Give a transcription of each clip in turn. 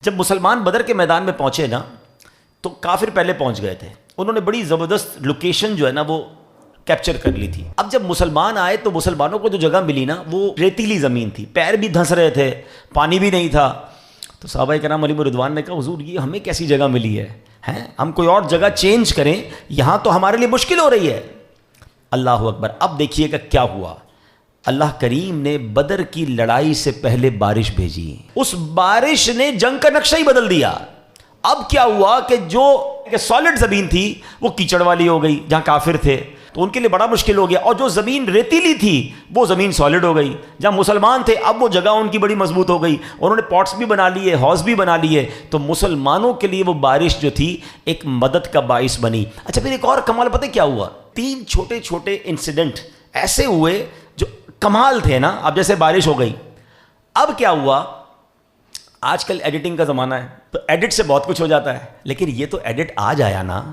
جب مسلمان بدر کے میدان میں پہنچے نا تو کافر پہلے پہنچ گئے تھے، انہوں نے بڑی زبردست لوکیشن جو ہے نا وہ کیپچر کر لی تھی۔ اب جب مسلمان آئے تو مسلمانوں کو جو جگہ ملی نا وہ ریتیلی زمین تھی، پیر بھی دھنس رہے تھے، پانی بھی نہیں تھا۔ تو صحابہ کرام علیہم رضوان نے کہا حضور یہ ہمیں کیسی جگہ ملی ہے، ہم کوئی اور جگہ چینج کریں، یہاں تو ہمارے لیے مشکل ہو رہی ہے۔ اللہ اکبر۔ اب دیکھیے کہ کیا ہوا، اللہ کریم نے بدر کی لڑائی سے پہلے بارش بھیجی، اس بارش نے جنگ کا نقشہ ہی بدل دیا۔ اب کیا ہوا کہ جو سالڈ زمین تھی وہ کیچڑ والی ہو گئی، جہاں کافر تھے تو ان کے لیے بڑا مشکل ہو گیا، اور جو زمین ریتیلی تھی وہ زمین سالڈ ہو گئی، جہاں مسلمان تھے اب وہ جگہ ان کی بڑی مضبوط ہو گئی، انہوں نے پاٹس بھی بنا لیے، ہاؤس بھی بنا لیے، تو مسلمانوں کے لیے وہ بارش جو تھی ایک مدد کا باعث بنی۔ اچھا پھر ایک اور کمال پتہ کیا ہوا، 3 چھوٹے چھوٹے انسیڈنٹ ایسے ہوئے جو کمال تھے نا۔ اب جیسے بارش ہو گئی، اب کیا ہوا، آج کل ایڈیٹنگ کا زمانہ ہے تو ایڈٹ سے بہت کچھ ہو جاتا ہے، لیکن یہ تو ایڈٹ آ جایا نا،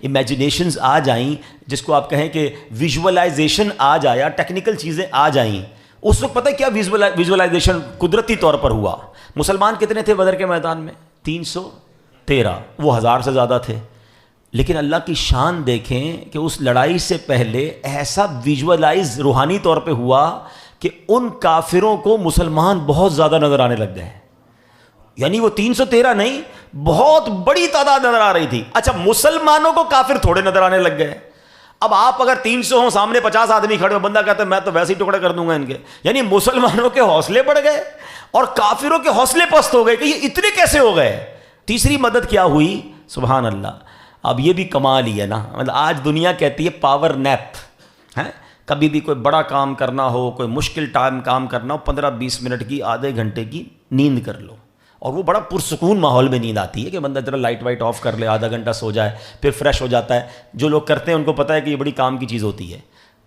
امیجنیشنز آ جائیں، جس کو آپ کہیں کہ ویژولائزیشن آ جایا، ٹیکنیکل چیزیں آ جائیں۔ اس وقت پتہ کیا ویژولائزیشن قدرتی طور پر ہوا۔ مسلمان کتنے تھے بدر کے میدان میں؟ 313، وہ 1000 سے زیادہ تھے، لیکن اللہ کی شان دیکھیں کہ اس لڑائی سے پہلے ایسا ویژولائز روحانی طور پہ ہوا کہ ان کافروں کو مسلمان بہت زیادہ نظر آنے لگ گئے، یعنی وہ 313 نہیں، بہت بڑی تعداد نظر آ رہی تھی۔ اچھا مسلمانوں کو کافر تھوڑے نظر آنے لگ گئے۔ اب آپ اگر 300 ہوں، سامنے 50 آدمی کھڑے ہو، بندہ کہتا ہے میں تو ویسے ہی ٹکڑے کر دوں گا ان کے، یعنی مسلمانوں کے حوصلے بڑھ گئے اور کافروں کے حوصلے پست ہو گئے کہ یہ اتنے کیسے ہو گئے۔ تیسری مدد کیا ہوئی، سبحان اللہ۔ اب یہ بھی کمال ہی ہے نا، مطلب آج دنیا کہتی ہے پاور نیپ، کبھی بھی کوئی بڑا کام کرنا ہو، کوئی مشکل ٹائم کام کرنا ہو، 15-20 منٹ کی، آدھے گھنٹے کی نیند کر لو، اور وہ بڑا پرسکون ماحول میں نیند آتی ہے کہ بندہ ذرا لائٹ وائٹ آف کر لے، آدھا گھنٹہ سو جائے، پھر فریش ہو جاتا ہے۔ جو لوگ کرتے ہیں ان کو پتہ ہے کہ یہ بڑی کام کی چیز ہوتی ہے،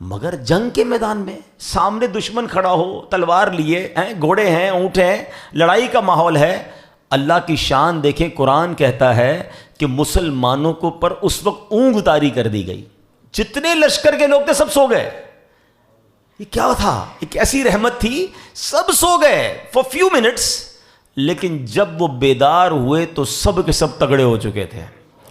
مگر جنگ کے میدان میں سامنے دشمن کھڑا ہو، تلوار لیے ہیں، گھوڑے ہیں، اونٹ ہیں، لڑائی کا ماحول ہے، اللہ کی شان دیکھیں، قرآن کہتا ہے کہ مسلمانوں کو پر اس وقت اونگ طاری کر دی گئی، جتنے لشکر کے لوگ تھے سب سو گئے۔ یہ کیا تھا، ایک ایسی رحمت تھی، سب سو گئے فار فیو منٹس، لیکن جب وہ بیدار ہوئے تو سب کے سب تگڑے ہو چکے تھے۔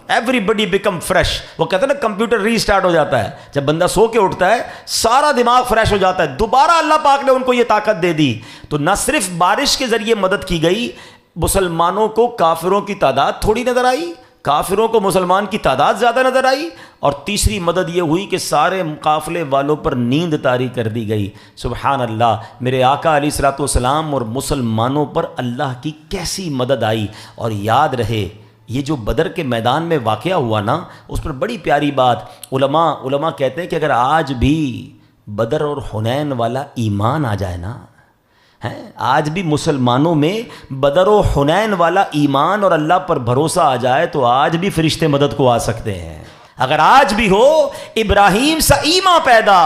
ایوری بڈی بیکم فریش، وہ کہتے ہیں نا کمپیوٹر ری اسٹارٹ ہو جاتا ہے، جب بندہ سو کے اٹھتا ہے سارا دماغ فریش ہو جاتا ہے۔ دوبارہ اللہ پاک نے ان کو یہ طاقت دے دی، تو نہ صرف بارش کے ذریعے مدد کی گئی، مسلمانوں کو کافروں کی تعداد تھوڑی نظر آئی، کافروں کو مسلمان کی تعداد زیادہ نظر آئی، اور تیسری مدد یہ ہوئی کہ سارے قافلے والوں پر نیند طاری کر دی گئی۔ سبحان اللہ، میرے آقا علیہ الصلوۃ والسلام اور مسلمانوں پر اللہ کی کیسی مدد آئی۔ اور یاد رہے یہ جو بدر کے میدان میں واقعہ ہوا نا، اس پر بڑی پیاری بات علماء کہتے ہیں کہ اگر آج بھی بدر اور حنین والا ایمان آ جائے نا، آج بھی مسلمانوں میں بدر و حنین والا ایمان اور اللہ پر بھروسہ آ جائے تو آج بھی فرشتے مدد کو آ سکتے ہیں۔ اگر آج بھی ہو ابراہیم سا ایمان پیدا،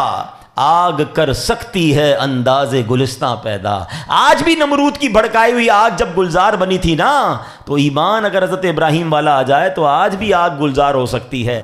آگ کر سکتی ہے انداز گلستاں پیدا۔ آج بھی نمرود کی بھڑکائی ہوئی آگ جب گلزار بنی تھی نا، تو ایمان اگر حضرت ابراہیم والا آ جائے تو آج بھی آگ گلزار ہو سکتی ہے۔